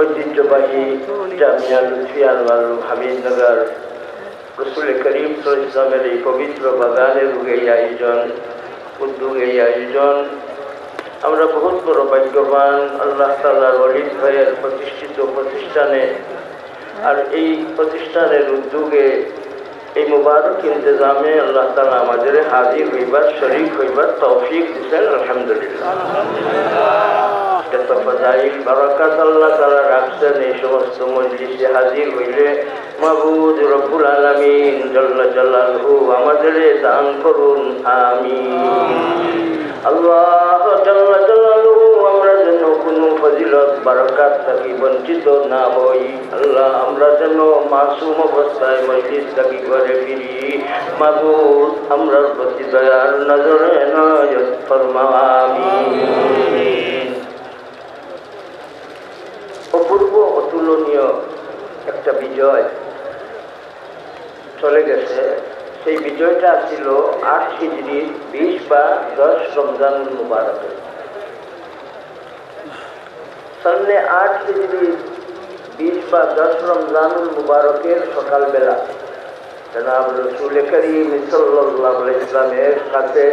ঐতিহ্যবাহী জামিয়া লুৎফিয়া আল হামিদনগর রসুল করিম সাল্লাল্লাহু আলাইহি ওয়াসাল্লামের এই পবিত্র বাগানের উদ্যোগে এই আয়োজন আমরা বহুত বড় ভাগ্যবান। আল্লাহ তাআলার ওয়ালিদ ভাইয়ের প্রতিষ্ঠিত প্রতিষ্ঠানে আর এই প্রতিষ্ঠানের উদ্যোগে এই মুবারক ইন্তজামে আল্লাহ তাআলা আমাদের হাজির হইবার শরীক হইবার তৌফিক দিয়েছেন। আলহামদুলিল্লাহ। ফজাইল বারাকাত আল্লাহ তাআলা রাখছেন এই সমস্ত মজলিসে হাজির হইলে মাবুদ রব্বুল আলামিন জাল্লা জালালহু আমাদের দান করুন, আমিন। আল্লাহ জাল্লা জালালহু আমরা যেন কোনো ফজিলত বারাকাত থেকে বঞ্চিত না হই। আল্লাহ আমরা যেন মাসুম অবস্থায় মজলিস থেকে ঘরে ফিরি। মাবুদ আমরার প্রতি দয়ার নজরে এনায়েত ফরমাও, আমিন। অপূর্ব অতুলনীয় একটা বিজয় চলে গেছে। সেই বিজয়টা ছিল 8 হিজরির 20 বা 10 রমজানুল মুবারকে। সামনে 8 হিজরির 20 বা 10 রমজানুল মুবারকের সকালবেলা জনাব রসুল করিম সাল্লাল্লাহু আলাইহি ওয়াসাল্লামের কাছে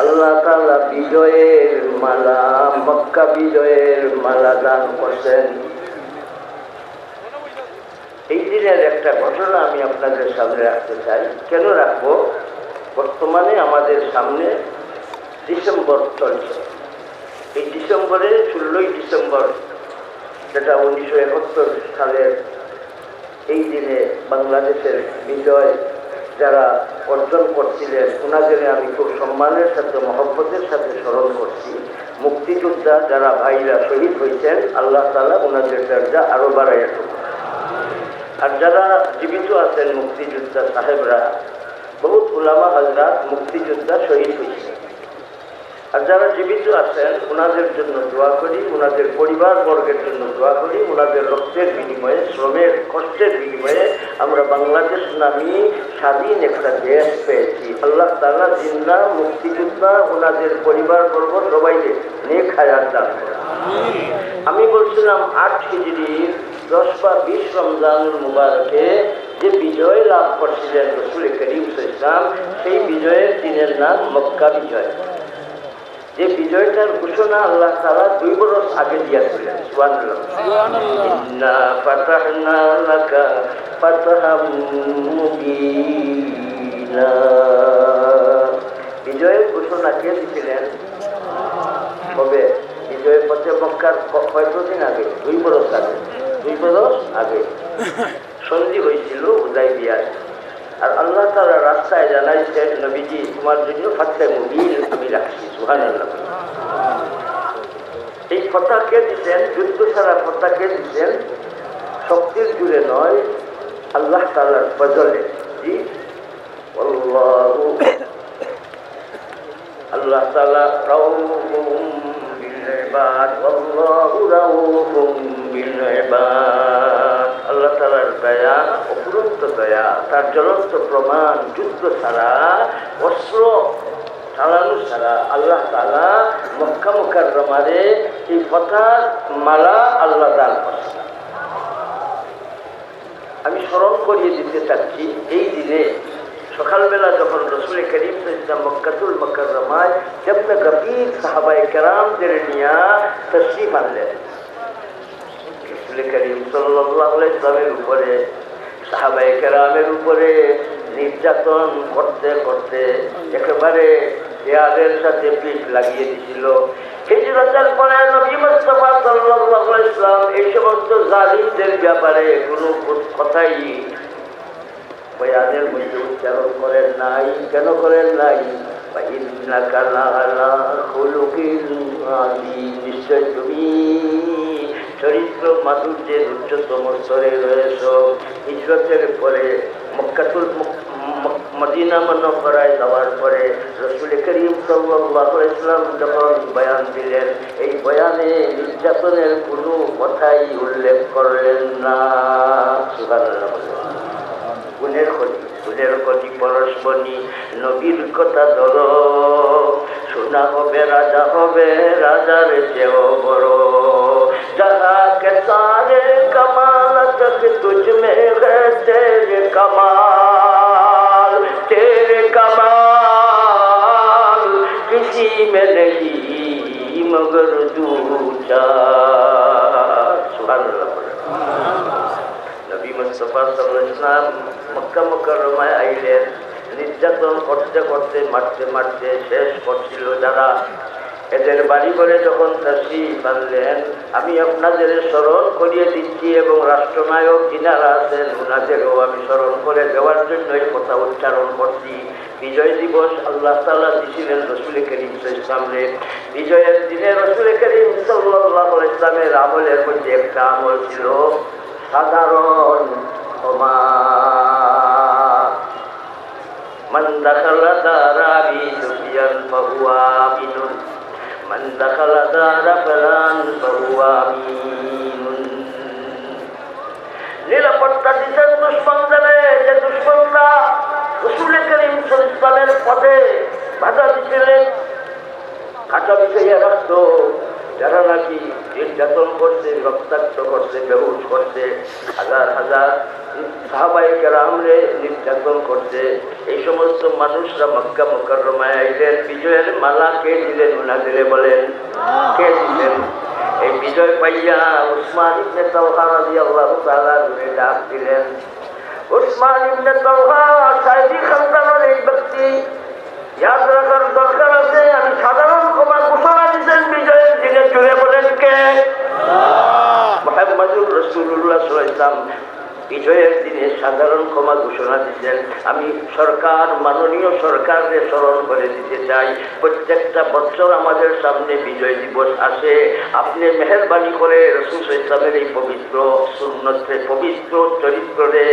আল্লাহ তাআলা বিজয়ের মালা, মক্কা বিজয়ের মালা দান করছেন। এই দিনের একটা ঘটনা আমি আপনাদের সামনে রাখতে চাই। কেন রাখবো? বর্তমানে আমাদের সামনে ডিসেম্বর চলছে। এই ডিসেম্বরে 16ই ডিসেম্বর, যেটা 1971 সালের এই দিনে বাংলাদেশের বিজয় যারা অর্জন করছিলেন ওনাদের আমি খুব সম্মানের সাথে মহব্বতের সাথে স্মরণ করছি। মুক্তিযোদ্ধা যারা ভাইরা শহীদ হয়েছেন আল্লাহ তাআলা ওনাদের দরজা আরো বাড়াইয়া দেন। আর যারা জীবিত আছেন মুক্তিযোদ্ধা সাহেবরা, বহুত উলামা হযরত মুক্তিযোদ্ধা শহীদ হয়েছে। আর যারা জীবিত আছেন ওনাদের জন্য দোয়া করি, ওনাদের পরিবার বর্গের জন্য দোয়া করি। ওনাদের রক্তের বিনিময়ে, শ্রমের কষ্টের বিনিময়ে আমরা বাংলাদেশ নামী স্বাধীন একটা দেশ পেয়েছি। আল্লাহ তাআলা জিন্দা মুক্তিযোদ্ধা ওনাদের পরিবার বর্গ সবাইকে নেক হায়াত দান করেন। আমি বলছিলাম 8 হিজরির 10 বা 20 রমজানুল মুবারকে যে বিজয় লাভ করছিলেন রসুল করিম সাল্লাল্লাহু আলাইহি ওয়াসাল্লাম, সেই বিজয়ের দিনের নাম মক্কা বিজয়। যে বিজয়টার ঘোষণা আল্লাহ তাআলা 2 বছর আগে দিয়েছিলেন। সুবহানাল্লাহ। ইন্না ফাতাহনা লাকা ফাতহাম মুবিনা। বিজয়ের ঘোষণা কে দিয়েছিলেন? কবে? বিজয়ের পথে মক্কার কয়দিন আগে? 2 বছর আগে। 2 বছর আগে সন্ধি হয়েছিল হুদায়বিয়ায়। আর আল্লাহ তাআলা রাস্তায় জানাইছেন, নবীজি তোমার জন্য ফাতহে মুবিন আমি রাখছি। সুবহানাল্লাহ। এই কথা কে দিচ্ছেন? যুদ্ধ ছাড়া কথা কে দিচ্ছেন? শক্তির জুড়ে নয়, আল্লাহ তাআলার ফজলে। জি, আল্লাহু আল্লাহ তাআলা রাউফুম বিল ইবাদ, আল্লাহু রাউফুম বিল ইবাদ। আল্লাহ তাআলার দয়া, অপূরন্ত দয়া, তার জ্বলন্ত প্রমাণ। যুদ্ধ ছাড়া, অস্ত্র চালানো ছাড়া আল্লাহ তাআলা মক্কা মুকাররমারে এই ফতহ মালা আল্লাহ দান করেছেন। আমি স্মরণ করিয়ে দিতে চাচ্ছি, এই দিনে সকালবেলা যখন রসুল করিম সাল্লাল্লাহু আলাইহি ওয়াসাল্লাম মক্কাতুল মুকাররমায় জবনা গফীর সাহাবায়ে কেরামদের নিয়ে তশরীফ আনলেন, রসুল করিম সাল্লাল্লাহু আলাইহি ওয়াসাল্লামের উপরে, সাহাবায়ে কেরামের উপরে নির্যাতন করতে করতে একেবারে দেয়ালের সাথে পিঠ লাগিয়ে দিছিল। হিজরতের পরে নবী মুস্তাফা সাল্লাল্লাহু আলাইহি ওয়াসাল্লাম এই সমস্ত জালিমদের ব্যাপারে কোনো কথাই বয়ানের মধ্যে উচ্চারণ করেন নাই। কেন করেন নাই? ইন্নাকা লাআলা খুলুকিন আযীম। নিশ্চয় তুমি চরিত্র মাধুর্যের উচ্চতম স্তরে রয়েছ। হিজরতের পরে মদিনা মুনাওয়ারায় যাওয়ার পরে রসুল করিম সাল্লাল্লাহু আলাইহি ওয়াসাল্লাম যখন বয়ান দিলেন, এই বয়ানে নির্যাতনের কোনো কথাই উল্লেখ করলেন না। সুবহানাল্লাহ। গুণের ক্ষতি পরশবনি নবীর কথা ধরো, শোনা হবে রাজা হবে রাজার চেয়েও বড়। যাহাকে সারে ইসলাম মক্কা মুকাররমায় আইলেন, নির্যাতন করতে করতে মারতে মারতে শেষ করছিল যারা, এদের বাড়ি ঘরে যখন তাশরীফ আনলেন, আমি আপনাদের স্মরণ করিয়ে দিচ্ছি এবং রাষ্ট্রনায়ক যিনারা আছেন ওনাদেরও আমি স্মরণ করে দেওয়ার জন্য এই কথা উচ্চারণ করছি। বিজয় দিবস আল্লাহ তাআলা দিয়েছিলেন রাসূল করিম সাল্লাল্লাহু আলাইহি ওয়াসাল্লামকে। বিজয়ের দিনে রাসূল করিম সাল্লাল্লাহু আলাইহি ওয়াসাল্লামের আমলের মধ্যে একটা আমল ছিল সাধারণ ক্ষমা। মান দাখালা দারা আবি সুফিয়ান ফাহুয়া আমিনুন, মান দাখালা দারা ফুলান ফাহুয়া আমিনুন। নিরাপত্তা দিতেন দুশমনদের, যে দুশমনরা রাসূল করিম সাল্লাল্লাহু আলাইহি ওয়াসাল্লামের পথে বাধা দিছিলেন, কাটা বিছাইয়া রাখতো, যারা নাকি নির্যাতন করছে, রক্তাক্ত করছে, বেহুশ করছে, হাজার হাজার সাহাবায়ে কেরামরে নির্যাতন করছে, এই সমস্ত মানুষরা মক্কা মুকাররমায় আইলেন। বিজয়ের মালা কে দিলেন? ওনাদের বলেন কে দিলেন? এই বিজয় পাইয়া উসমান ইবনে তালহা রাদিয়াল্লাহু তাআলা ডাক দিলেন। উসমান ইবনে তালহা সাইদি খানদানের এই ব্যক্তি, ইয়াদ রাখার দরকার আছে, আমি সাধারণ ক্ষমা ঘোষণা দিচ্ছেন বিজয়ের দিনে। জুড়ে বলেন কে? মুহাম্মদুর রাসূলুল্লাহ সাল্লাল্লাহু আলাইহি ওয়াসাল্লাম বিজয়ের দিনে সাধারণ ক্ষমা ঘোষণা দিচ্ছেন। আমি সরকার, মাননীয় সরকারকে স্মরণ করে দিতে চাই, প্রত্যেকটা বছর আমাদের সামনে বিজয় দিবস আসে, আপনি মেহেরবানি করে রাসূল সাল্লাল্লাহু আলাইহি ওয়াসাল্লামের এই পবিত্র সুন্নতে, পবিত্র চরিত্রে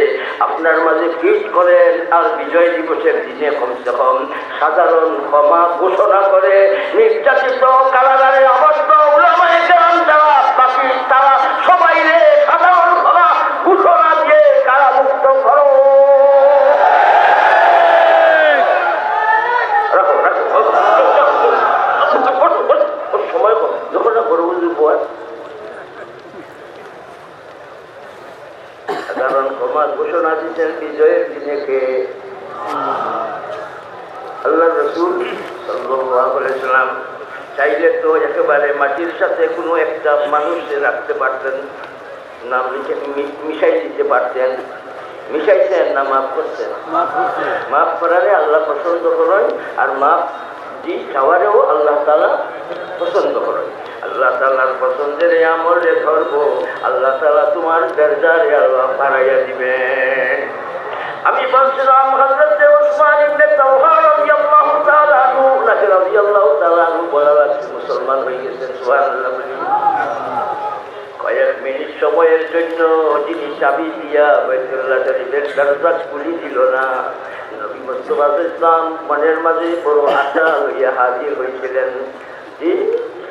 আপনার মাঝে ফিট করেন, আর বিজয় দিবসের দিনে কমসে কম সাধারণ ক্ষমা ঘোষণা করে নির্যাতিত, কারাগারে আবদ্ধ উলামায়ে কেরাম যারা বাকি, তারা সবাই সাধারণ ক্ষমা ঘোষণা দিয়ে কারামুক্ত করো। সময় যখন সাধারণ ক্ষমা ঘোষণা দিচ্ছেন বিজয়ের দিনে কে? আল্লাহ রাসূল সাল্লাল্লাহু আলাইহি ওয়াসাল্লাম চাইলে তো একেবারে মাটির সাথে কোনো একটা মানুষকে রাখতে পারতেন না, মিশাই দিতে পারতেন। মিশাইছেন না মাফ করছেন? মাফ করারে আল্লাহ পছন্দ করেন, আর মাফ দি চাওয়ারেও আল্লাহ তাআলা পছন্দ করেন। আল্লাহ তাআলার পছন্দের এই আমলে ধরবো, আল্লাহ তাআলা তোমার দরজারে আল্লাহ বাড়াইয়া দিবেন। আমি বলছিলাম হযরত উসমান ইবনে তালহা রাদিয়াল্লাহু তাআলা আনহু, নাকি রাদিয়াল্লাহু তাআলা আনহু বলা লাগছে, মুসলমান হয়ে গেছেন। সুবহানাল্লাহ। কয়েক মিনিট সময়ের জন্য যিনি চাবি দিয়া বাইতুল্লাহ শরীফের দরজা খুলি দিল না, নবী মুস্তাফা সাল্লাল্লাহু আলাইহি ওয়াসাল্লাম মনের মাঝে বড় আশা লইয়া হাজির হয়েছিলেন।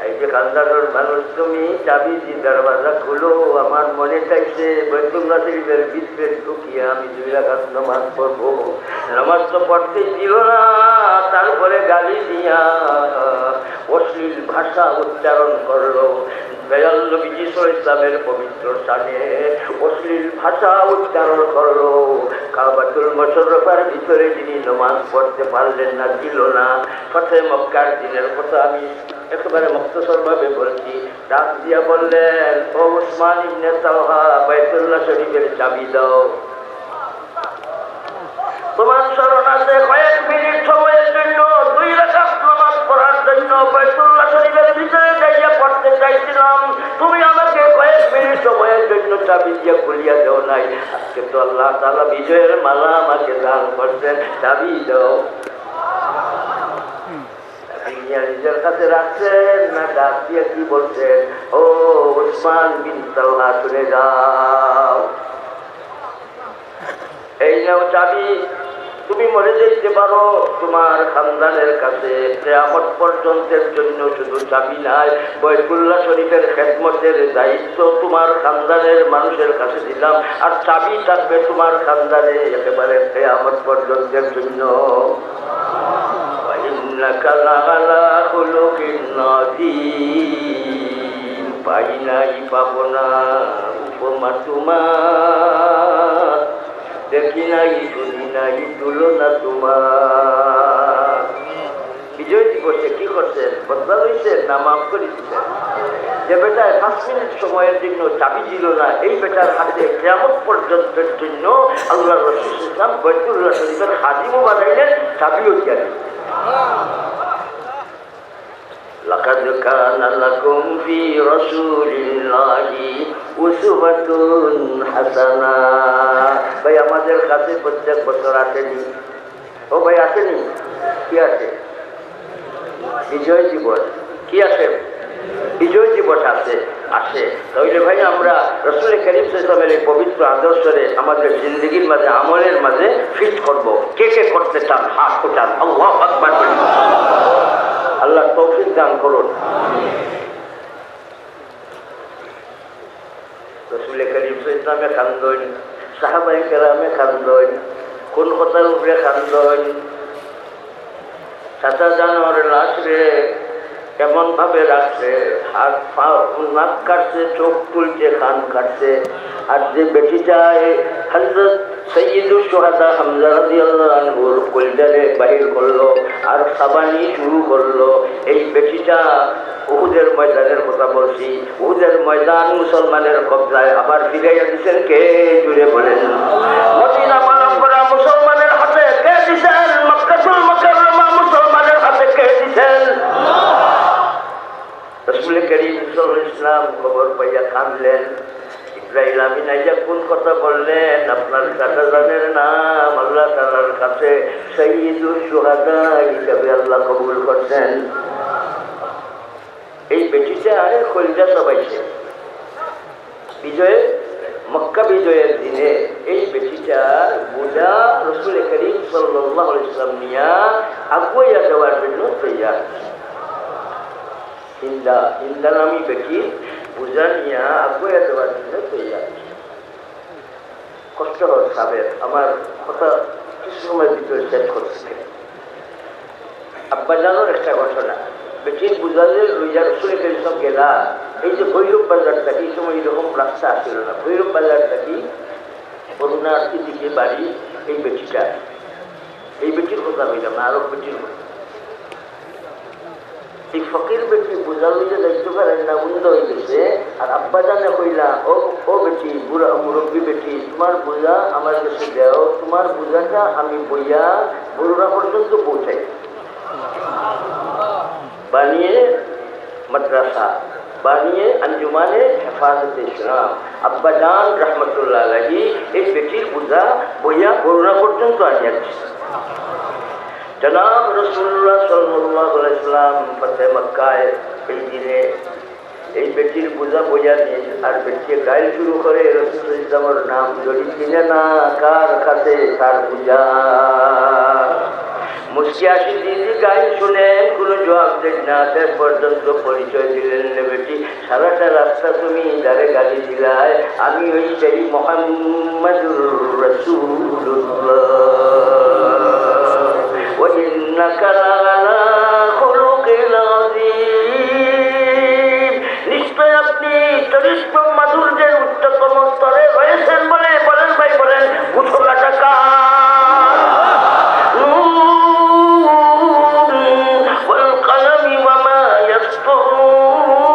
এই যে খানদানের মানুষ, তুমি চাবি দি দরওয়াজা খুলো, আমার মনে চাইছে বাইতুল্লাহ শরীফের ভিতরে ঢুকিয়া আমি 2 রাকাত নামাজ পড়বো। নামাজ তো পড়তেই দিল না, তারপরে গালি দিয়া অশ্লীল ভাষা উচ্চারণ করলো। দয়াল নবীজি সাল্লাল্লাহু আলাইহি ওয়াসাল্লামের পবিত্র শানে অশ্লীল ভাষা উচ্চারণ করলো। কাবাতুল মুশাররফার ভিতরে যিনি নামাজ পড়তে পারলেন না, দিল না। ফতে মক্কার দিনের কথা আমি একেবারে মুক্তসরভাবে বলছি। ডাক দিয়া বললেন, ও উসমান ইবনে তালহা, বাইতুল্লাহ শরীফের চাবি দাও। তোমার স্মরণ আছে কয়েক মিনিট সময়ের জন্য 2 রাকাত নামাজ পড়ার জন্য বাইতুল্লাহ শরীফের ভিতরে যাইয়া পড়তে চাইছিলাম, তুমি আমাকে কয়েক মিনিট সময়ের জন্য চাবি দিয়ে খুলিয়া দেও নাই। আজকে তো আল্লাহ তাআলা বিজয়ের মালা আমাকে দান করছেন, চাবি দাও। নিজের কাছে রাখছেন না ডাক দিয়ে কি বলছেন? ও উসমান বিন তালহা, শুনে যাও, এই নাও চাবি, তুমি মরে যেতে পারো, তোমার খানদানের কাছে কিয়ামত পর্যন্তের জন্য শুধু চাবি নাই, বাইতুল্লাহ শরীফের খেদমতের দায়িত্ব তোমার খানদানের মানুষের কাছে দিলাম, আর চাবি থাকবে তোমার খানদানে একেবারে কিয়ামত পর্যন্তের জন্য। পাই নাই পাবো না উপমা তোমার, দেখি নাই শুনি নাই তুলনা তোমার। বিজয় দিবসে কি করছেন? বদলা হয়েছেন না মাফ করে দিচ্ছেন? যে বেটায় 5 মিনিট সময়ের জন্য চাবি ছিল না, এই বেটার হাতে কিয়ামত পর্যন্তের জন্য আল্লাহ রাসূল ইসলাম বাইতুল্লাহ শরীফের খাদিমও বানাইলেন, চাবিও দিলেন। লাকাদ কানা লাকুম ফি রাসূলিল্লাহি উসওয়াতুন হাসানাহ। ভাই আমাদের কাছে প্রত্যেক বছর আসেনি? ও ভাই আসেনি? কি আছে? বিজয় দিবস। কি আছে? বিজয় দিবস আছে। আসে তাহলে ভাই আমরা রাসূল করিম সাল্লাল্লাহু আলাইহি ওয়াসাল্লামের এই পবিত্র আদর্শে আমাদের জিন্দগির মাঝে, আমলের মাঝে ফিট করব। কে কে করতে চান হাত উঠান, আল্লাহু আকবার বলুন। আল্লাহ তৌফিক দান করুন। রাসূল করিম সাল্লাল্লাহু আলাইহি ওয়াসাল্লামে খান্দন, সাহাবায়ে কেরামে খান্দন, কোন কথার উপরে খান্দন? চাচা জানোয়ার লাশ রে কেমন ভাবে রাখছে, হাত নাক কাটছে, চোখ তুলছে, কান কাটছে। আর যে বেটিটায় হযরত সৈয়দুল শুহাদা হামজা রাদিয়াল্লাহু আনহুর কলিজারে বাহির করলো আর সাবানি শুরু করলো, এই বেটিটা উহুদের ময়দানের কথা বলছি। উহুদের ময়দান মুসলমানের কবজায় আবার ফিরাইয়া দিচ্ছেন কে? জুড়ে বলেন। মদিনা পালন করা মুসলমানের হাতে কে দিচ্ছেন? মক্কাতুল মুকাররমা মুসলমানের হাতে কে দিচ্ছেন? রাসূল করিম সাল্লাল্লাহু আলাইহি ওয়াসাল্লাম খবর পাইয়া কাঁদলেন। ইসরাইল আমিন আইয়া কোন কথা বললেন? আপনার চাচাজানের নাম আল্লাহ তাআলার কাছে সাইয়্যিদুশ শুহাদা হিসাবে আল্লাহ কবুল করছেন। এই বেটিটা কলিজা সবাইছে। বিজয়ে মক্কা বিজয়ের দিনে এই বেটিটা বোঝা রাসূল করিম সাল্লাল্লাহু আলাইহি ওয়াসাল্লাম নিয়া আগুয়া যাওয়ার জন্য তৈয়ার। হিন্দা নামী বেটি বোঝা নিয়া আগুয়া যাওয়ার জন্য তৈয়ার। কষ্ট হয় সাবের, আমার কথা কিছু সময়ের ভিতরে শেষ করছে। আব্বা জানোর একটা ঘটনা, বেটির বুঝালে লইয়া রাসূল করিম সব গেলা। এই যে ভৈরব বাজারটা, এই সময় এরকম রাস্তা আসছিল না। ভৈরব বাজারটা কি করুণার্থী দিকে বাড়ি এই বেটিটা। এই বেটির কথা বললাম না, আরো বেটির কথা। এই ফকির বেটি বোঝা লইতে দেখতে পারেন না, বন্ধ হয়ে গেছে। আর আব্বা জানে কইলা, ও বেটি, বুড়া মুরব্বী বেটি, তোমার বোঝা আমার কাছে দেও, তোমার বোঝাটা আমি বইয়া বড়রা পর্যন্ত পৌঁছাই। বানিয়ে মাদ্রাসা, বানিয়ে আঞ্জুমানে হেফাজতে ইসলাম। আব্বা জান রহমতুল্লাহ আলাইহি এই বেটির বোঝা বইয়া বড়রা পর্যন্ত আনিয়াছে। জনাব রাসূলুল্লাহ সাল্লাল্লাহু আলাইহি ওয়াসাল্লাম ফতে মক্কায় এই দিনে এই বেটির বোঝা বইয়া নিয়ে আর বেটিকে গাইল শুরু করে। রাসূল ইসলামের নাম যদি চিনে না, কার কাছে তার বোঝা। মুস্কি আসি দিদি গাইল শুনেন, কোনো জবাব দেন না। শেষ পর্যন্ত পরিচয় দিলেন, বেটি সারাটা রাস্তা তুমি যারে গালি দিলায়, আমি ওই সেই মুহাম্মাদুর রাসূলুল্লাহ। وإنك لعلى خلق عظيم। নিশ্চয় আপনি চরিত্র মাধুর্যের উচ্চতম স্তরে রয়েছেন বলে বলেন। ভাই বলেন, ঘোষণাটা কার? والقلم وما يسطرون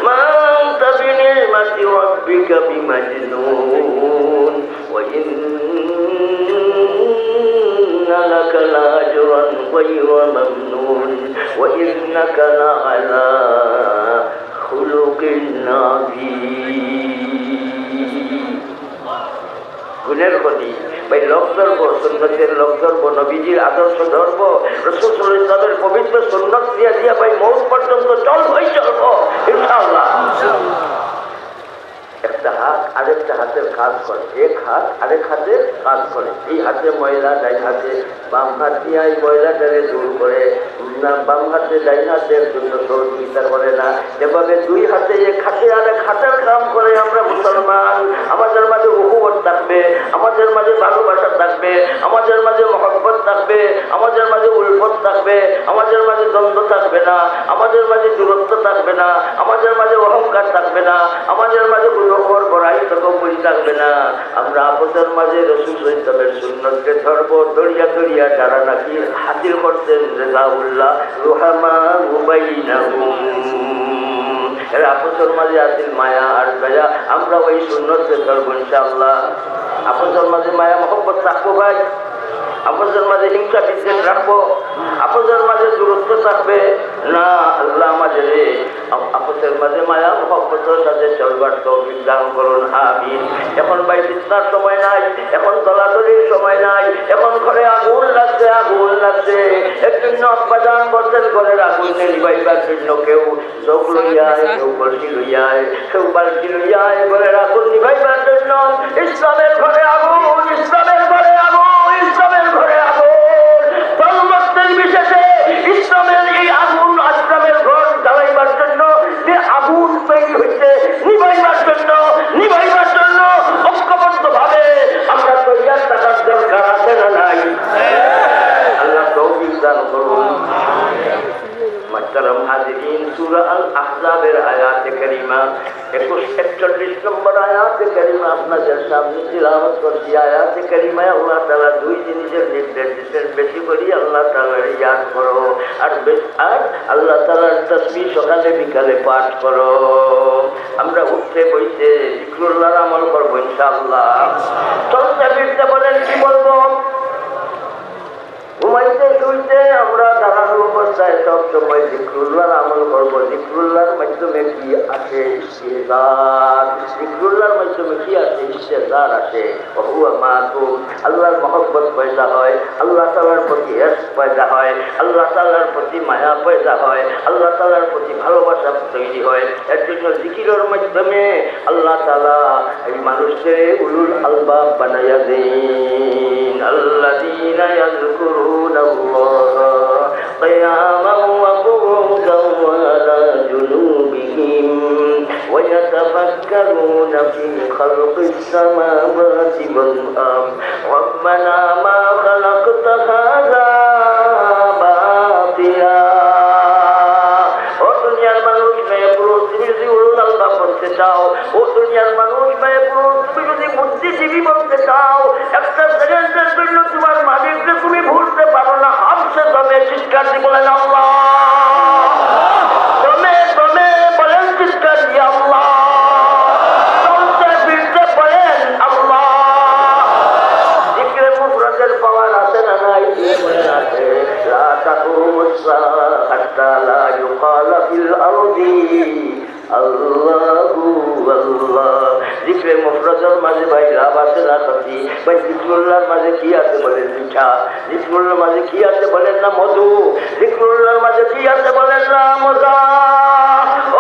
ما أنت بنعمة ربك بمجنون وإن لك لأجرا غير ممنون وإنك لعلى خلق عظيم। গুণের গতি ভাই, লোক ধরবো, সুন্নতের লোক ধরবো, নবীজির আদর্শ ধরবো, রাসূল সাল্লাল্লাহু আলাইহি ওয়াসাল্লামের পবিত্র সুন্নত দিয়া দিয়া ভাই মৌত পর্যন্ত চলবই চলবো ইনশাআল্লাহ। একটা হাত আরেকটা হাতের কাজ করে, এক হাত আরেক হাতের কাজ করে। এই হাতে ময়লা, ডাইন হাতে, বাম হাত দিয়ে এই ময়লাটারে দূর করে, বাম হাতে ডাইন হাতের জন্য সহযোগিতা করে না। যেভাবে দুই হাতে এক হাতে আরেক হাতের কাম করে আমরা মুসলমান, আমাদের মাঝে উহুবত থাকবে, আমাদের মাঝে ভালোবাসা থাকবে, আমাদের মাঝে মহব্বত থাকবে, আমাদের মাঝে উলফত থাকবে, আমাদের মাঝে দ্বন্দ্ব থাকবে না, আমাদের মাঝে দূরত্ব থাকবে না, আমাদের মাঝে অহংকার থাকবে না, আমাদের মাঝে বড়াই তকব্বুরি থাকবে না। আমরা আপসের মাঝে রাসূল সাল্লাল্লাহু আলাইহি ওয়াসাল্লামের সুন্নতকে ধরবো, দরিয়া দরিয়া যারা নাকি হাসিল করতেন রেজাউল্লাহ রুহামা বাইনাহুম। এর আপসর মাঝে আসিল মায়া আর দয়া, আমরা ওই সুন্নতকে চলবো ইনশাআল্লাহ। আপসর মাঝে মায়া মহব্বত রাখবো ভাই, আপসের মাঝে হিংসা বিদ্বেষ রাখবো, আপসের মাঝে দূরত্ব থাকবে না। আল্লাহ আমাদের আপসের মাঝে মায়া মহব্বতের সাথে চলবার তৌফিক দান করুন, আমিন। এখন ভাই ফিতনার সময় নাই, এখন তলাতলির সময় নাই, এখন ঘরে আগুন লাগছে, আগুন লাগছে। এর জন্য আব্বাজান বলতেন ঘরের আগুন নিবাইবার জন্য কেউ চোখ লইয়ায়, কেউ কলসি লইয়ায়, কেউ বালতি লইয়ায়, ঘরের আগুন নিবাইবার জন্য। ইসলামের ঘরে আগুন, ইসলামের ঘরে আগুন, ইসলামের ঘরে আগুন। ধর্মত্বের বিশেষে ইসলামের এই আগুন আশ্রমের ঘর জ্বালাইবার জন্য যে আগুন তৈরি হয়েছে, নিবাইবার জন্য, নিবাইবার জন্য ঐক্যবদ্ধ ভাবে আমরা তৈয়ার থাকার দরকার আছে না নাই? আল্লাহ তৌফিক দান করুন। محترم حاضرین، سورہ الاحزابের আয়াতে কারিমা 41 নম্বর আয়াতে কারিমা আপনাদের সামনে তিলাওয়াত করছি। আয়াতে কারিমায় আল্লাহ তাআলা দুই জিনিসের নির্দেশ দিয়েছেন, বেশি করে আল্লাহ তাআলার ইয়াদ করো, আর আল্লাহ তাআলার তাসবিহ সকালে বিকালে পাঠ করো। আমরা উঠতে বইতে জিকরুল্লাহর আমল করব ইনশাআল্লাহ। চলতে ফিরতে বলেন কি বলবো, ঘুমাইতে শুইতে আমরা দাঁড়ানো অবস্থায় সব সময় জিকরুল্লাহর আমল করবো। জিকরুল্লাহর মাধ্যমে কি আসে? ইস্তেগফার। জিকরুল্লাহর মাধ্যমে কি আসে? ইস্তেগফার আসে। ওহুয়া মাতুম, আল্লাহর মহব্বত পয়দা হয়, আল্লাহ তাআলার প্রতি ইরস পয়দা হয়, আল্লাহ তাআলার প্রতি মায়া পয়দা হয়, আল্লাহ তাআলার প্রতি ভালোবাসা তৈরি হয়। এর জন্য জিকিরের মাধ্যমে আল্লাহ তাআলা এই মানুষকে উলুল আলবাব বানাইয়া দেন। আল্লাযীনা ইয়াযকুরুনা আল্লাহ কিয়ামান ওয়া কুউদান ওয়া আলা জুনুবিহিম ওয়া ইয়াতাফাক্কারুনা ফি খালকিস সামাওয়াতি ওয়াল আরদ রাব্বানা মা খালাকতা হাযা বাতিলা। ও দুনিয়ার মানুষ, মেয়েপুরুষ, তুমি যদি উলুল আলবাব বলতে চাও, ও দুনিয়ার মানুষ, মেয়েপুরুষ, তুমি যদি বুদ্ধিজীবী বলতে চাও, একটা সেকেন্ডের জন্য তোমার মালিককে তুমি ভুলতে পারো না। হামসে দমে চিৎকার দিয়ে বলেন আল্লাহ, দমে দমে বলেন চিৎকার দিয়ে আল্লাহ, চলতে ফিরতে বলেন আল্লাহ। জিকরে মুফরাদের পাওয়ার আছে না নাই? বলেন আছে। লা তাকুমুস সাআ হাত্তা লা ইউকালা ফিল আরদি আল্লাহু আল্লাহ। জিকরে মুফরাদের মাঝে ভাই লাভ আছে না ক্ষতি? ভাই জিকরুল্লাহর মাঝে কি আছে বলেন? মিঠা। জিকরুল্লাহর মাঝে কি আছে বলেন না? মধু। জিকরুল্লাহর মাঝে কি আছে বলেন না? মজা।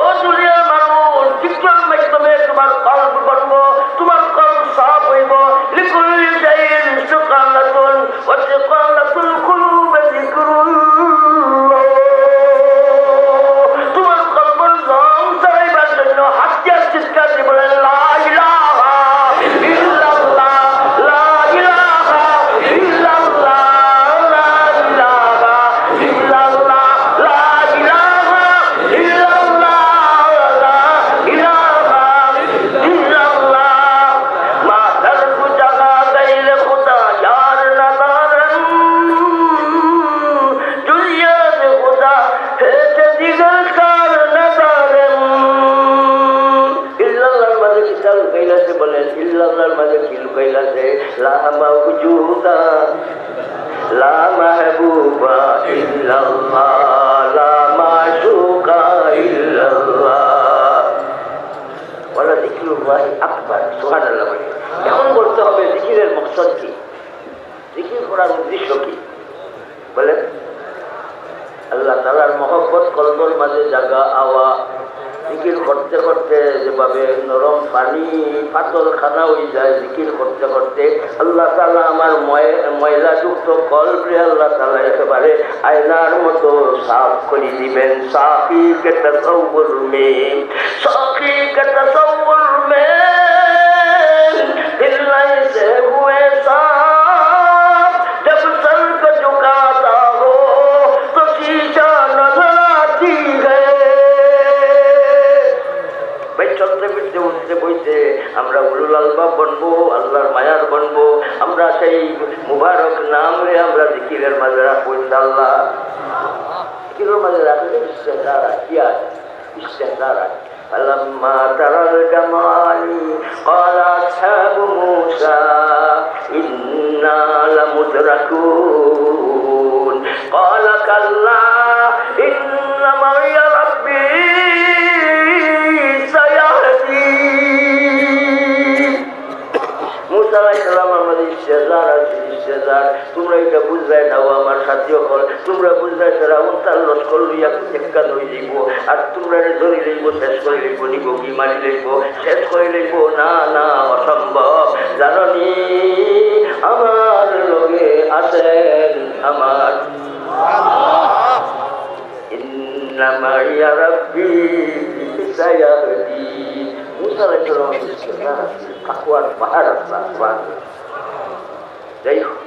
ও দুনিয়ার মানুষ, জিকরের মাধ্যমে তোমার কলব বনব, তোমার কলব সাফ হইব। লিকুল্লি শাইইন সুকানাতুন ওয়া সুকানাতুল কুলুব জিকরুল্লাহ। তোমার কলবের রং সারাইবার জন্য হাতিয়ার চিৎকার দিয়ে বলেন লা ইলাহা ইল্লাল্লাহ, লা ইলাহা ইল্লাল্লাহ, লা ইলাহা ইল্লাল্লাহ, লা ইলাহা ইল্লাল্লাহ, লা ইলাহা ইল্লাল্লাহ। মা দরকু জাগা গাইলে খুদা यार नदारन दुनिया में खुदा है दिगर कार नदारन। इल्लल्लाहर माঝে কি চাল কইলাছে বলেন? ইল্লাল্লাহর মাঝে কি লুকাইলাছে? লা মাওজুদা লা মাহবুবা ইল্লাল্লাহ, লা মাশুকা ইল্লাল্লাহ, ওয়ালা যিকরুল্লাহি আকবার। সুবহানাল্লাহ। এখন বলতে হবে জিকিরের মকসদ কি, জিকির করার উদ্দেশ্য কি বলেন? আল্লাহ তাআলার মহব্বত কলবের মাঝে জাগা আওয়া। জিকির করতে করতে যেভাবে নরম পানি পাতল খানা হয়ে যায়, জিকির করতে করতে আল্লাহ তাআলা আমার ময়লাযুক্ত কলবে আল্লাহ তাআলা একেবারে আয়নার মতো সাফ করে দিবেন। সাফি কে তাসাউর মে, সাফি কে তাসাউর মে दिल से हुए साफ, जब सर को झुकाता हो तो शीशा नजर आती है। भाई चलते फिरते उठते বইতে আমরা উলুল আলবাব বনবো, আল্লাহর মায়ার বনবো। আমরা সেই মুবারক নামে আমরা জিকিরের মাঝে রাখবো ইনশাআল্লাহ। জিকিরের মাঝে রাখলে ইস্তেগফার কি আছে? ইস্তেগফার فلما ترى الجمعان قال أصحاب موسى إنا لمدركون قال كلا إن معي ربي سيهدين মুসা আলাইহিস সালাম আমাদের ইস্তেজার আছে ইস্তেজার তোমরা এটা বুঝাই নাও আমার সাথী হল তোমরা বুঝাই তারা উত্তাল লস্কর লইয়া একটা লই যাইব আর তোমরা ধরি লইব শেষ করে লইব নিব কি মারি লইব শেষ করে লইব না না অসম্ভব জাননি আমার লগে আছেন আমার ইন্নামা ইয়া রাব্বি সায়াহদিন মুসা আলাইহিস সালাম ইস্তেজার তাকওয়ার পাহাড় আছে যাই হোক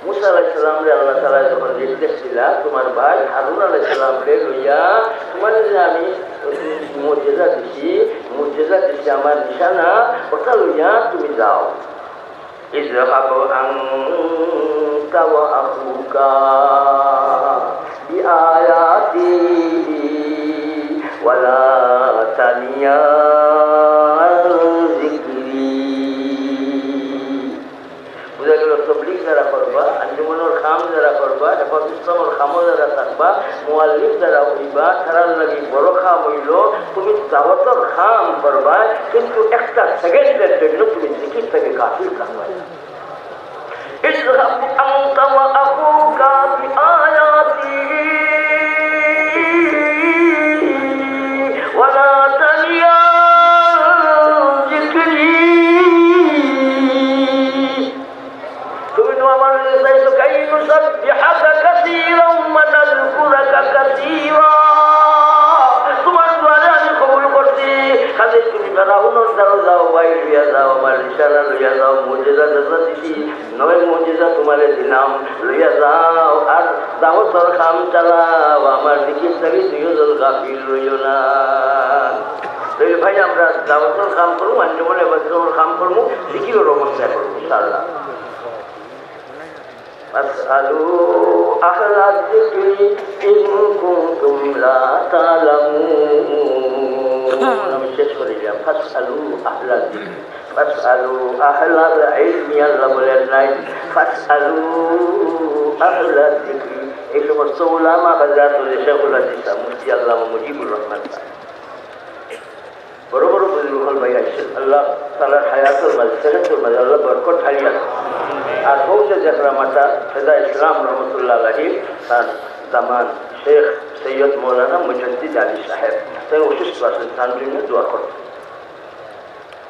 মুসা আলাইহিস সালামরে আল্লাহ তাআলা যখন নির্দেশ দিলা তোমার ভাই হারুন আলাইহিস সালামরে লইয়া তোমার যে আমি মুজিজা দিছি আমার নিশানা ওটা লইয়া তুমি যাও ইযহাবু আনতা ওয়া আখুকা বিআয়াতি ওয়ালা তানিয়া তবলিগ যারা করবা আঞ্জুমানুল খাম যারা করবা হেফাজত ইসলামুল খামও যারা থাকবা মুআল্লিম যারা হইবা তারার লাগি বড় খাম হইল তুমি দাওয়াতের খাম করবা কিন্তু একটা সেকেন্ডের জন্য তুমি জিকির থেকে গাফিল থাকবা ইযহাবু আনতা ওয়া আখুকা বিআয়াতি ওয়ালা তানিয়া نسبحك كثيرا ونذكرك كثيرا তোমার দ্বারা আমি কবুল করছি খালি তুমি ফেরাউনের দ্বারা যাও বাইর হইয়া যাও আমার ইশারা লইয়া যাও মুজিজা যেটা দিছি নয় মুজিজা তোমারে দিলাম লইয়া যাও আর দাওয়াতের কাম চালাও আমার জিকির থেকে তুইও জল গাফিল রইও না ভাই আমরা দাওয়াতের কাম করবো আঞ্জুমানে বাচ্চার কাম করবো জিকিরের অবস্থা করবো ইনশাআল্লাহ فاسألوا أهل الذكر إن كنتم لا تعلمون فاسألوا أهل الذكر فاسألوا أهل العلم يلا بلدنا فاسألوا أهل الذكر এই সমস্ত উলামা হযরত শেখুল হাদিস মুফতি আল্লামা মুজিবুর রহমান বড় বড় বুজুর্গ ভাই আছেন আল্লাহ তাআলার হায়াতুল মাঝে সেহতুল মাঝে আল্লাহ বরকত ঢালিয়া আর পৌঁছে দেখরা মাতা ফেদা ইসলাম রহমতুল্লাহ আলাইহি তার জামান শেখ সৈয়দ মৌলানা মুজাদ্দিদ আলী সাহেব তাই অসুস্থ আছেন তার জন্য দোয়া করো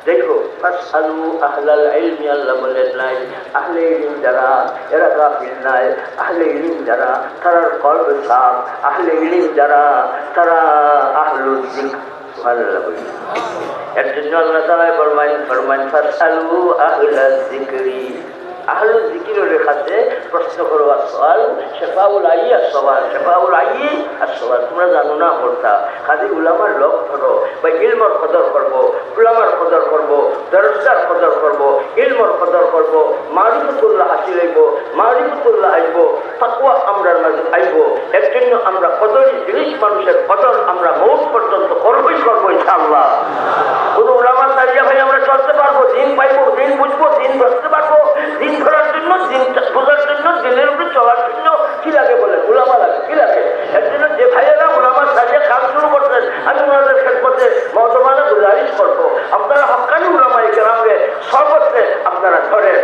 দেখো ফাসআলু আহলাল ইলমি আল্লাহ বলেন নাই আহলে ইলম যারা এরা গাফিল নাই আহলে ইলম যারা তারার কলব সাফ আহলে ইলম যারা তারা আহলুল যিকর সুবহানাল্লাহ বলেন এর জন্য আল্লাহ তাআলা ফরমান ফাসআলু আহলাল যিকরি আহলুল যিকিরের কাছে প্রশ্ন করো আসওয়াল শিফাউল আই আসওয়াল শিফাউল আই আসওয়াল তোমরা জানো না পড়তা খালি উলামার লোক ধরো বা ইলমের কদর করব উলামার কদর করব দরজদার কদর করব ইলমের কদর করব মারিফাতুল্লাহ হাসিল হইব মারিফাতুল্লাহ আইব তাকওয়া আমরার মাঝে আইব এর জন্য আমরা কদরি জিনিস মানুষের কদর আমরা মৌত পর্যন্ত করবই করবো ইনশাআল্লাহ কোন উলামা তারিয়া ভাই আমরা চলতে পারবো দিন পাইবো দিন বুঝবো দিন বুঝতে পারবো দিন ধরার জন্য দিন বোঝার জন্য দিনের উপরে চলার জন্য কি লাগে বলে উলামা লাগে কি লাগে এর জন্য যে ভাইয়েরা উলামা সারিয়ে কাজ শুরু করছেন আমি ওনাদের খেদমতে মহতমানে গুজারিশ করবো আপনারা হক্কানি উলামায়ে কেরামকে সর্বত্রে আপনারা ধরেন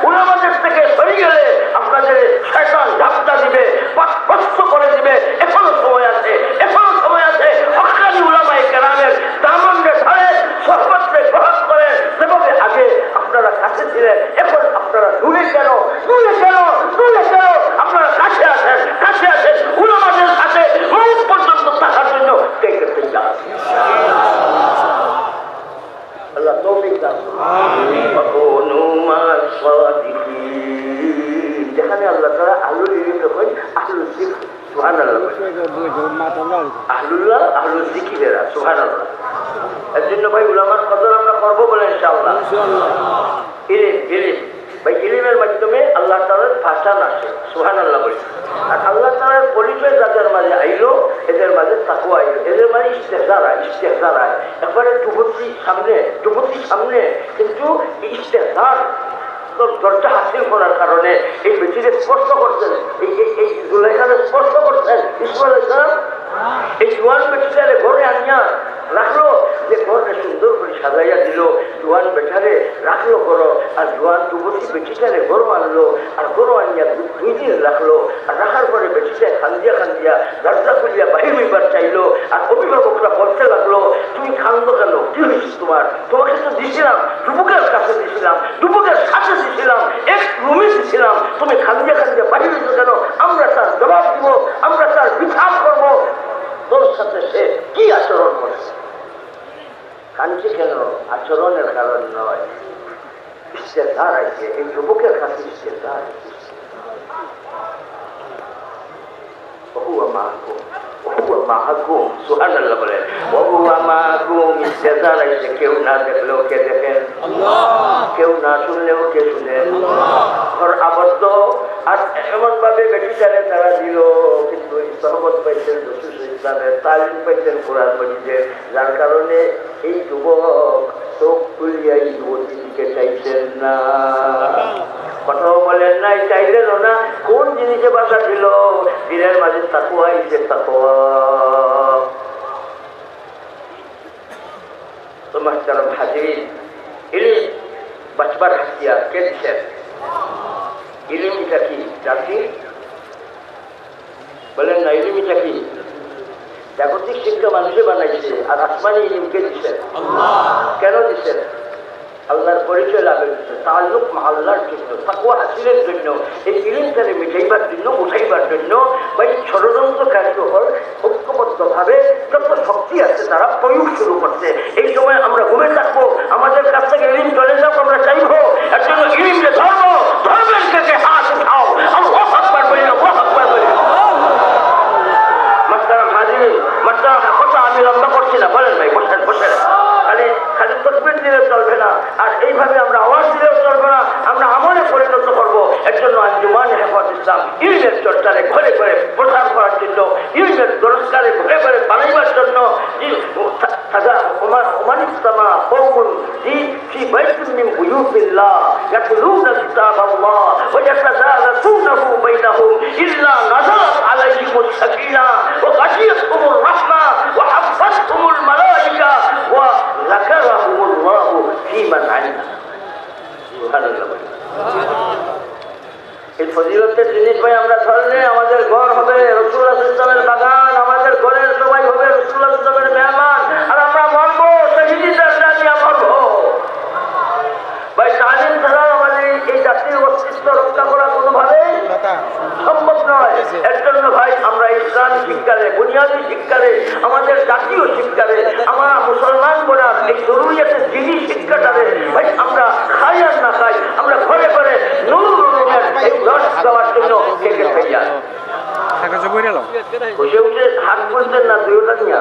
উলামাদের থেকে সরে গেলে আপনাদের শয়তান ঝাপটা দিবে পথভ্রষ্ট করে দিবে এখনো সময় আছে হক্কানি উলামায়ে কেরামের দামনকে ধরে সর্বত্রে গ্রহণ করেন যেভাবে আগে আপনারা কাছে ছিলেন এখন আপনারা দূরে কেন আপনারা কাছে আছেন উলামাদের সাথে মৌত পর্যন্ত থাকার জন্য কে করতে চান আল্লাহ তৌফিক দান যেখানে আল্লাহ তাআলা আহলুল ইলম যখন আহলুল যিকর সুবহানাল্লাহ আহলুল যিকিরেরা সুবহানাল্লাহ এর জন্য ভাই উলামার কদর আমরা করবো বলে ইনশাআল্লাহ ইলম ভাই ইলমের মাধ্যমে আল্লাহ তাআলার ভাষণ আসে সুবহানাল্লাহ বলি আর আল্লাহ তাআলার পরিচয় যাদের মাঝে আইলো এদের মাঝে তাকওয়া আইলো, এদের মাঝে ইস্তেহজার একবারে যুবতী সামনে কিন্তু ইস্তেহজার দরজা হাসিল করার কারণে এই বেটিরে স্পর্শ করছেন, এই জুলাইখানে স্পর্শ করছেন ইসমাইল আলাইহিস সালাম। এই জোয়ান বেটিটারে ঘরে আনিয়া রাখলো, যে ঘরটা সুন্দর করে সাজাইয়া দিল, জোয়ান বেটারে রাখলো করো, আর জোয়ান যুবতী বেটিটারে গরু আনলো, আর গরু আনিয়া 2 দিন রাখলো, আর রাখার পরে বেটিটা খান্দিয়া দরজা খুলিয়া বাহির হইবার চাইলো, আর অভিভাবকরা বলতে লাগলো তুমি খান্দো কেন, কি হয়েছে তোমাকে তো দিছিলাম, যুবকের কাছে দিছিলাম, যুবকের সাথে দিছিলাম, এক রুমে দিছিলাম, তুমি খান্দিয়া বাহির হয়েছো কেন? আমরা তার জবাব দিব, আমরা তার বিচার করবো, তোর সাথে সে কি আচরণ করছে। কাঁদছে কেন? আচরণের কারণ নয়, ইস্তেহজার আছে এই যুবকের কাছে, ইস্তেহজার সুবহানাল্লাহ বলেন, ইস্তেহজার আছে, কেউ না দেখলেও কে দেখেন, কেউ না শুনলেও কে শুনেন, ঘর আবদ্ধ। আর এমন ভাবে বেটিটারে তারা দিল, কিন্তু সহবত পাইছেন রসূল ইসলামের, তালিম পাইছেন কোরআন মজিদের, যার কারণে এই যুবক চোখ খুলিয়া এই যুবতীর দিকে চাইছেন না, কথাও বলেন নাই, চাইলেনও না। কোন জিনিসে বাধা দিল? দিনের মাঝে তাকওয়া, তাকওয়া। তো মাহতারাম হাজিরিন, ইলম বাঁচবার হাতিয়ার কে দিচ্ছেন? ইলমটা কি জাতি? বলেন না, ইলমটা কি? জাগতিক শিক্ষা মানুষে বানাইছে, আর আসমানি ইলমকে দিচ্ছেন। কেন দিচ্ছেন? আল্লাহর পরিচয় লাভের জন্য, তাআল্লুক মা আল্লাহর জন্য, তাকওয়া হাসিলের জন্য, এই ইলমটাকে মিটাইবার জন্য, উঠাইবার জন্য। ভাই ষড়যন্ত্রকারী হল ঐক্যবদ্ধভাবে যত শক্তি আছে তারা প্রয়োগ শুরু করছে। এই সময় আমরা ঘুমে থাকবো, আমাদের কাছ থেকে ইলম চলে যাও, আমরা চাইবো এর জন্য ইলমকে ধর্মের থেকে হাত উঠাও, আল্লাহু আকবার বলি, আল্লাহু আকবার বলি। মাশাআল্লাহ হাজির, মাশাআল্লাহ, কথা আমি লম্বা করছি না, বলেন ভাই, বসেন। খালি তকবীর দিলে চলবে না, আর এইভাবে আমরা আওয়াজ দিলেও চলবে না, আমরা আমলে পরিণত করবো। এর জন্য আঞ্জুমান হেফাজত ইসলাম ইলমের চর্চারে ঘরে ঘরে প্রচার করার জন্য, ইলমের দরজকারে ঘরে ঘরে বানাইবার জন্য, এই ফজিলতের জিনিস ভাই আমরা ধরলে আমাদের ঘর হবে রাসূলুল্লাহ সাল্লাল্লাহু আলাইহি ওয়াসাল্লামের বাগান, আমাদের ঘরের সবাই হবে রাসূলুল্লাহ সাল্লাল্লাহু আলাইহি ওয়াসাল্লামের মেহমান, আর আমরা মরবো শহীদের জানিয়া মরবো। ভাই তালিম ছাড়া আমাদের এই জাতির অস্তিত্ব রক্ষা করা কোনোভাবে সম্ভব নয়। এর জন্য ভাই আমরা ইসলামী শিক্ষারে, বুনিয়াদী শিক্ষারে, আমাদের জাতীয় শিক্ষারে, আমরা মুসলমান করার এই জরুরিয়াতের জিনিস শিক্ষাটারে ভাই আমরা খাই আর না খাই, আমরা ঘরে ঘরে নুরুল উলুমের এই দর্শ দেওয়ার জন্য থেকে খাইয়া বসে উঠে হাত বলতেন না, দুইটা দিয়া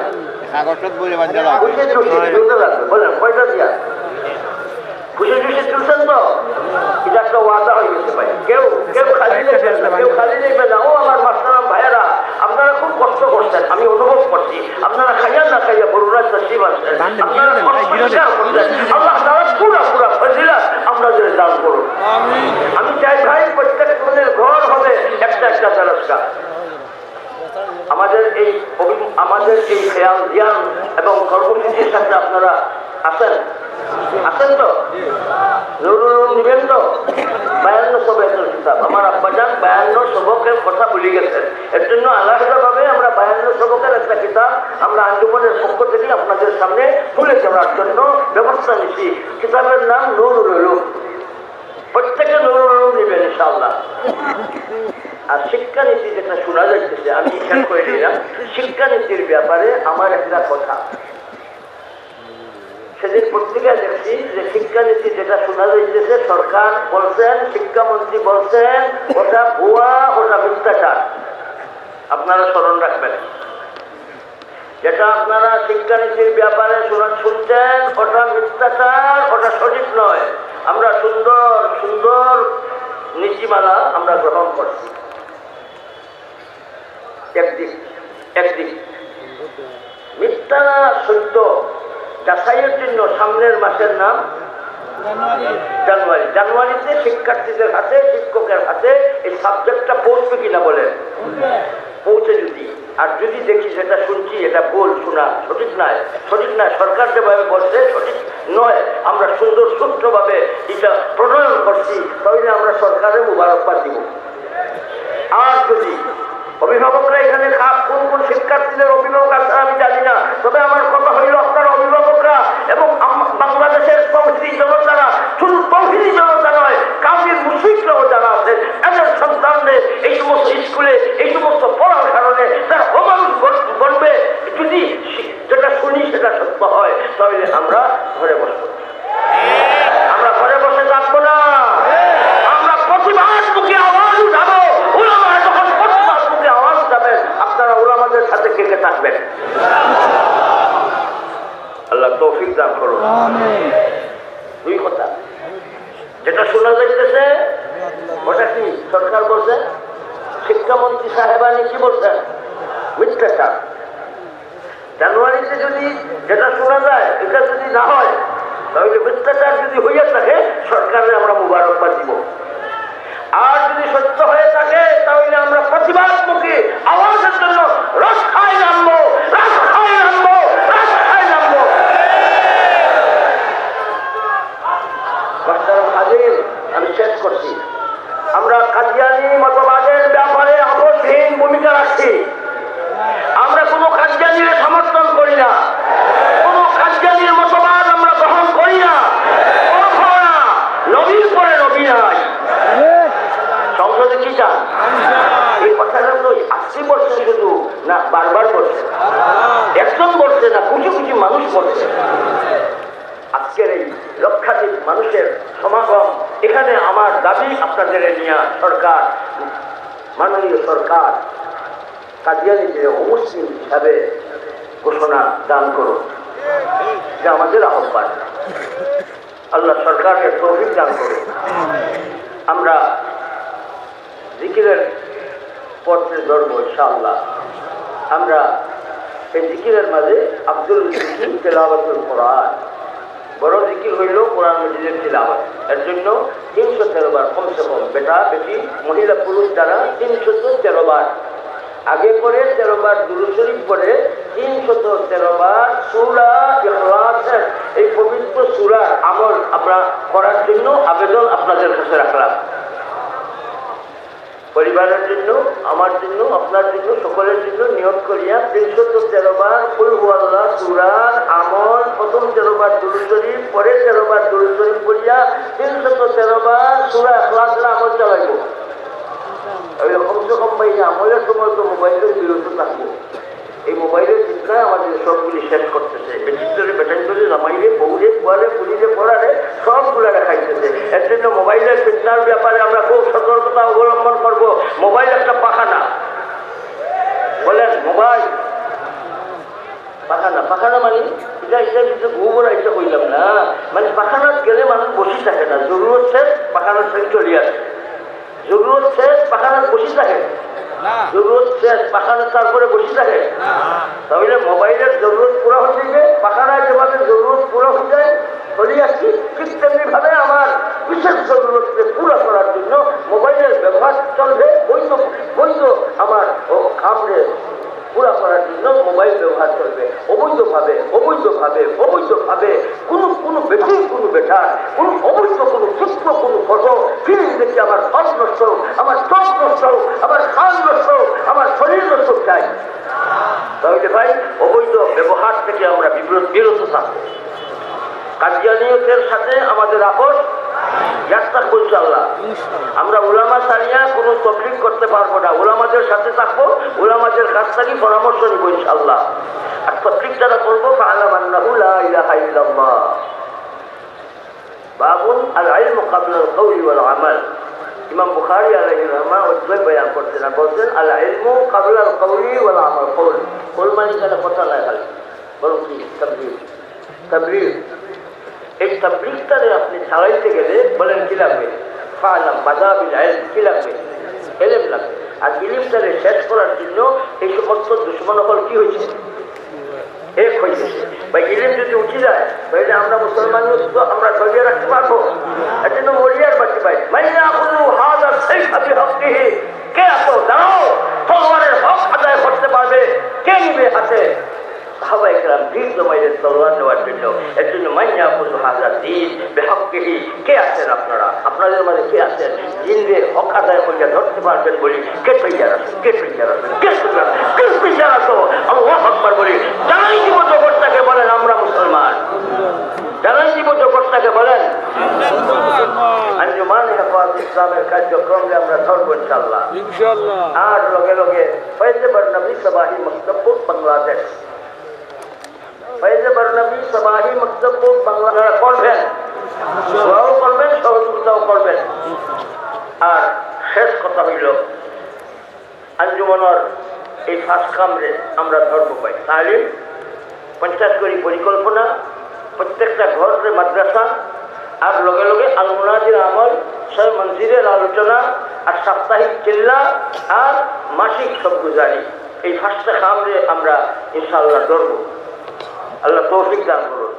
বলেন কয়টা দিয়া খুশি খুশি চলছেন তো? এটা একটা ওয়াদা হয়ে গেছে ভাই, কেউ খালি নেবেন না, কেউ খালি নেবেন না। ও আমার মাস্টারাম ভাইয়েরা, আপনারা খুব কষ্ট করছেন, আমি অনুভব করছি। আপনারা খাইয়া না খাইয়া বরুণার তসিব আসছেন, আপনারা স্বীকার করছেন। আল্লাহ তাআলা পুরা ফজিলত আপনাদের দান করুন। আমি চাই ভাই প্রত্যেক মনের ঘর হবে একটা দরজা। আমাদের এই খেয়াল জ্ঞান এবং কর্মসূচির সাথে আপনারা আছেন তো? নুরুল নিবেন তো? 52 সবকের কিতাব, আমার আব্বাজান 52 সবকের কথা ভুলে গেছেন। এর জন্য আলাদাভাবে আমরা 52 সবকের একটা কিতাব আমরা আঞ্জুমানের পক্ষ থেকে আপনাদের সামনে তুলে ধরার জন্য ব্যবস্থা নিচ্ছি। কিতাবের নাম নুরুল উলুম। প্রত্যেকে নুরুল উলুম নেবেন ইনশাআল্লাহ। আর শিক্ষানীতি যেটা শোনা যাচ্ছে, আমি খেয়াল করে নিলাম, শিক্ষানীতির ব্যাপারে আমার একটা কথা, সেদিন পত্রিকায় দেখছি যে শিক্ষানীতি যেটা শোনা যাইতেছে, সরকার বলছেন, শিক্ষামন্ত্রী বলছেন ওটা ভুয়া, ওটা মিথ্যাচার। আপনারা স্মরণ রাখবেন, যেটা আপনারা শিক্ষানীতির ব্যাপারে শুনছেন ওটা মিথ্যাচার, ওটা সঠিক নয়। আমরা সুন্দর সুন্দর নীতিমালা আমরা গ্রহণ করছি। একদিক মিথ্যা না সত্য যাচাইয়ের জন্য সামনের মাসের নাম জানুয়ারি। জানুয়ারিতে শিক্ষার্থীদের হাতে, শিক্ষকের হাতে এই সাবজেক্টটা পৌঁছবে কিনা বলেন? পৌঁছে যদি, আর যদি দেখি যেটা শুনছি এটা ভুল শোনা, সঠিক নয়, সরকার যেভাবে বলছে সঠিক নয়, আমরা সুন্দর সূত্রভাবে এটা প্রণয়ন করছি, তাহলে আমরা সরকারের মুবারকবাদ দিব। আর যদি অভিভাবকরা এখানে কোন কোন শিক্ষার্থীদের অভিভাবক আছে আমি জানি না, তবে আমার কথা হইল আপনারা অভিভাবকরা এবং বাংলাদেশের তৌহিদি জনতারা, শুধু তৌহিদি জনতা নয়, কাফির মুশরিকরাও যারা আছে, এদের সন্তানদের এই সমস্ত স্কুলে এই সমস্ত পড়ার কারণে তার অমানুষ বলবে, যদি যেটা শুনি সেটা সত্য হয়, তাহলে আমরা ঘরে বসবো, আমরা ঘরে বসে থাকবো না, আমরা প্রতিবাদ মুখে আওয়াজ উঠাবো। উলামারা যখন প্রতিবাদ মুখে আওয়াজ উঠাবেন, আপনারা উলামাদের সাথে কে কে থাকবেন? আল্লাহ তৌফিক দান করুন। দুই কথা যেটা শোনা যাইতেছে ওটা কি সরকার বলছে, শিক্ষামন্ত্রী সাহেবানি কি বলছেন? মিথ্যাচার। জানুয়ারিতে যদি যেটা শোনা যায় এটা যদি না হয়, তাহলে মিথ্যাচার যদি হইয়া থাকে সরকারের আমরা মুবারকবাদ দিব। আর যদি সত্য হয়ে থাকে তাহলে আমরা প্রতিবাদমুখী আওয়াজের জন্য রাস্তায় নামবো, রাস্তায় নামবো, রাস্তায় নামবো। আমি শেষ করছি, আমরা কাদিয়ানী মতবাদের ব্যাপারে আপোষহীন ভূমিকা রাখছি। আমরা কোনো কাদিয়ানীর সমর্থন করি না, কোনো কাদিয়ানীর মতবাদ আমরা গ্রহণ করি না, নবীর পরে নবী নাই। সংসদে কি চান? এই কথাটা তো 80 বলছে শুধু না, বারবার বলছে, একজন বলছে না, কুচি কুচি মানুষ বলছে। আজকের এই লক্ষাধিক মানুষের সমাগম, এখানে আমার দাবি আপনাদের নিয়ে সরকার, মাননীয় সরকার কাদিয়ানীকে অমুসলিম হিসাবে ঘোষণা দান করুন, যা আমাদের আহ্বান। আল্লাহ সরকারকে তৌফিক দান করুন। আমরা জিকিরের পথে ধরব ইনশাআল্লাহ। আমরা এই জিকিরের মাঝে আব্দুল জিকির তেলাওয়াতুল কোরআন, বড় জিকির হইল কোরআন মাজিদের তিলাওয়াত। এর জন্য 313 বার কমসে কম, বেটা বেটি মহিলা পুরুষ দ্বারা 313 বার আগে করে 13 বার দুরূদ শরীফ পড়ে 313 বার সূরা ইখলাসের এই পবিত্র সূরার আমল আমরা করার জন্য আবেদন আপনাদের কাছে রাখলাম। পরিবারের জন্য, আমার জন্য, আপনার জন্য, সকলের জন্য নিয়ত করিয়া 313 বার কুল হুয়াল্লাহ সূরার আমল, প্রথম 13 বার দুরূদ শরীফ, পরে 13 বার দুরূদ শরীফ পড়িয়া 313 বার সূরা ইখলাসের আমল চালাইব। কমসে কম ভাই আমলের সময় তো মোবাইলের বিরত থাকবো। এই মোবাইলের চিন্তায় আমাদের সবগুলি শেষ করতেছে। বেটির বেটাইলে জামাইলে বউরে পোয়ালে পুলিরে পড়ালে সবগুলো দেখাইতেছে। এর জন্য মোবাইলের চিন্তার ব্যাপারে আমরা খুব সতর্কতা অবলম্বন করব। মোবাইল একটা পাখানা, বলেন মোবাইল পাখানা। পাখানা মানে এটা কিছু গোবর আইসা কইলাম না, মানে পাখানাত গেলে মানুষ বসে থাকে না, জরুরত শেষ পাখানার থেকে চলে আসে, জরুরত শেষ পাখানার বসে থাকে, জরুরত শেষ পাখানার তারপরে বসে থাকে। তাহলে মোবাইলের জরুরত পুরো হয়ে যাবে, পাখানায় যেভাবে জরুরত পুরো হয়ে যায় চলে আসছি, ঠিক তেমনি ভাবে আমার বিশেষ জরুরতকে পুরো করার জন্য মোবাইলের ব্যবহার চলবে। বৈধ আমার কামড়ে পুরা করার জন্য মোবাইল ব্যবহার করবে। অবৈধভাবে কোনো ব্যক্তির, কোনো বেটার, কোনো অবৈধ, কোনো সূক্ষ্ম, কোনো ফটো ফিল্ম দেখে আমার ফল নষ্ট, আমার চোখ নষ্ট, আমার খান নষ্ট, আমার শরীর নষ্ট চাই। তাহলে ভাই অবৈধ ব্যবহার থেকে আমরা বিরত থাকবো। কাদিয়ানিয়তের সাথে আমাদের আপোষ থাকবো ইনশাআল্লাহ। আমরা উলামা ছাড়িয়া কোনো তবলিগ করতে পারবো না, উলামাদের সাথে থাকবো, উলামাদের কাছ থেকে পরামর্শ নিব ইনশাআল্লাহ। আর তবলিগ যারা করবো ফাআলাম আন্নাহু লা ইলাহা ইল্লাল্লাহ। বাবুন আল ইলমু ক্বাবলা আল কওলি ওয়াল আমাল। ইমাম বুখারী আলাইহির রাহমাহ অধ্যায় বয়ান করতেন, বলছেন আল ইলমু ক্বাবলা আল কওলি ওয়াল আমাল। কওল মানে কেন কথা নাই, খালি বলুন কি তাবলীগ। এই তাবলীগটারে আপনি চালাইতে গেলে বলেন কি লাগবে? ফালাম বাদাবিল ইলম, কি লাগবে? ইলম লাগবে। আর ইলমটারে শেষ করার জন্য এই সমস্ত দুশমন হল কি হয়েছে? এক হয়ে গেছে বা ইলিম যদি উঠে যায় তাহলে আমরা মুসলমান তো আমরা ধরিয়ে রাখতে পারবো। এর জন্য মরিয়ার বাকি পাই মাইনা কুলু হাদা সাইফা বিহক্কিহি, কে এত দাঁড়াও তলোয়ারের হক আদায় করতে পারবে, কে নিবে হাতে? সাহাবায়ে কেরাম দিন জমাইলেন তলোয়ার নেওয়ার জন্য। এর জন্য মাইনা কুলু হাদা দিন বিহক্কিহি, কে আছেন আপনারা? আপনাদের মাঝে কে আছেন জিনবে হক আদায় করিয়া ধরতে পারবেন বলি কে তৈয়ার আছেন? কে তৈয়ার আছেন? কে তৈয়ার আছেন? কে তৈয়ার আছো? আল্লাহু আকবার বলি জানাই দিব জগৎটাকে বলেন আমরা মুসলমান। জানাই দিব জগৎটাকে বলেন আঞ্জুমান হেফাজত ইসলামের কার্যক্রমে আমরা ধরবো ইনশাআল্লাহ। আর লগে লগে ফয়েজে বরনবী সবাহি মকতব বাংলাদেশ, ফয়েজে বরনবী সবাহি মকতব বাংলাদেশ করবেন, দোয়াও করবেন, সহযোগিতাও করবেন। আর শেষ কথা হইল আঞ্জুমানের এই ফার্স্ট কামরে আমরা ধর্ম পাই তালিম, 50 করি পরিকল্পনা, প্রত্যেকটা ঘরে মাদ্রাসা, আর লগে লগে আল মুনাজির আমল, 6 মঞ্জিলের আলোচনা, আর সাপ্তাহিক চিল্লা, আর মাসিক সবগুজারি। এই ফার্স্টটা কামরে আমরা ইনশাআল্লাহ ধরব। আল্লাহ তৌফিক দান করুন।